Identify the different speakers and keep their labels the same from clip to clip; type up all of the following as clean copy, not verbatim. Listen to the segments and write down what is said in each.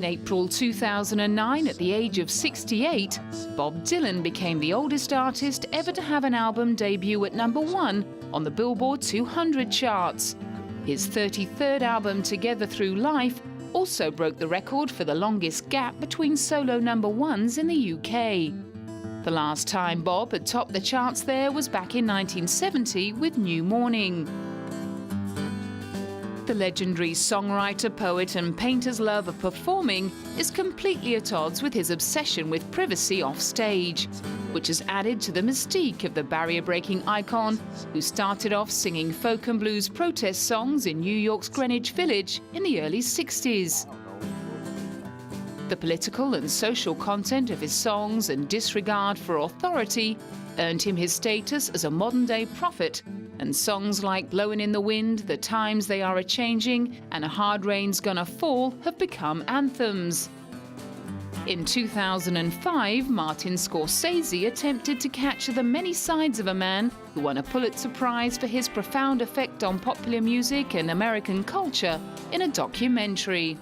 Speaker 1: April 2009, at the age of 68, Bob Dylan became the oldest artist ever to have an album debut at #1 on the Billboard 200 charts. His 33rd album, Together Through Life, also broke the record for the longest gap between solo #1s in the UK. The last time Bob had topped the charts there was back in 1970 with New Morning. The legendary songwriter, poet and painter's love of performing is completely at odds with his obsession with privacy off stage, which has added to the mystique of the barrier-breaking icon who started off singing folk and blues protest songs in New York's Greenwich Village in the early 60s. The political and social content of his songs and disregard for authority earned him his status as a modern-day prophet, and songs like Blowin' in the Wind, The Times They Are A-Changing and A Hard Rain's Gonna Fall have become anthems. In 2005, Martin Scorsese attempted to capture the many sides of a man who won a Pulitzer Prize for his profound effect on popular music and American culture in a documentary.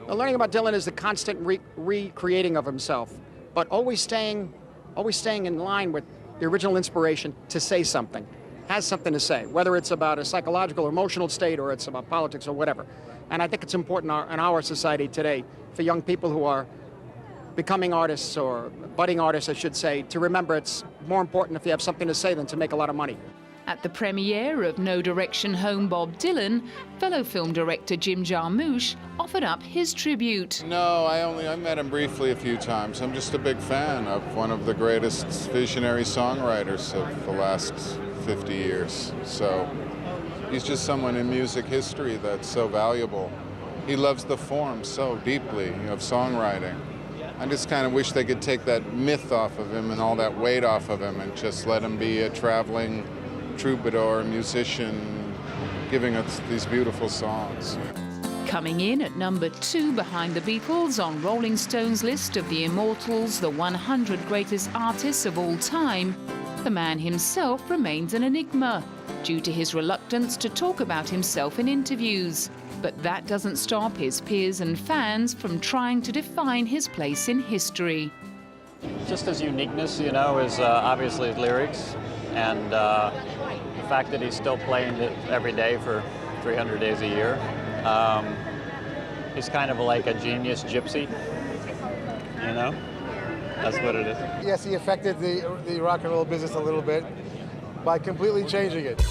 Speaker 2: Learning about Dylan is the constant recreating of himself, but always staying in line with the original inspiration to say something, has something to say, whether it's about a psychological or emotional state or it's about politics or whatever. And I think it's important in our society today for young people who are becoming artists, or budding artists, I should say, to remember it's more important if you have something to say than to make a lot of money.
Speaker 1: At the premiere of No Direction Home, Bob Dylan, fellow film director Jim Jarmusch offered up his tribute.
Speaker 3: No, I met him briefly a few times. I'm just a big fan of one of the greatest visionary songwriters of the last 50 years. So he's just someone in music history that's so valuable. He loves the form so deeply of songwriting. I just kind of wish they could take that myth off of him and all that weight off of him and just let him be a traveling troubadour, musician, giving us these beautiful songs.
Speaker 1: Coming in at #2 behind the Beatles on Rolling Stone's list of the Immortals, the 100 greatest artists of all time, the man himself remains an enigma due to his reluctance to talk about himself in interviews. But that doesn't stop his peers and fans from trying to define his place in history.
Speaker 4: Just his uniqueness, you know, is obviously his lyrics, and the fact that he's still playing it every day for 300 days a year. He's kind of like a genius gypsy, you know? That's what it is.
Speaker 5: Yes, he affected the rock and roll business a little bit by completely changing it.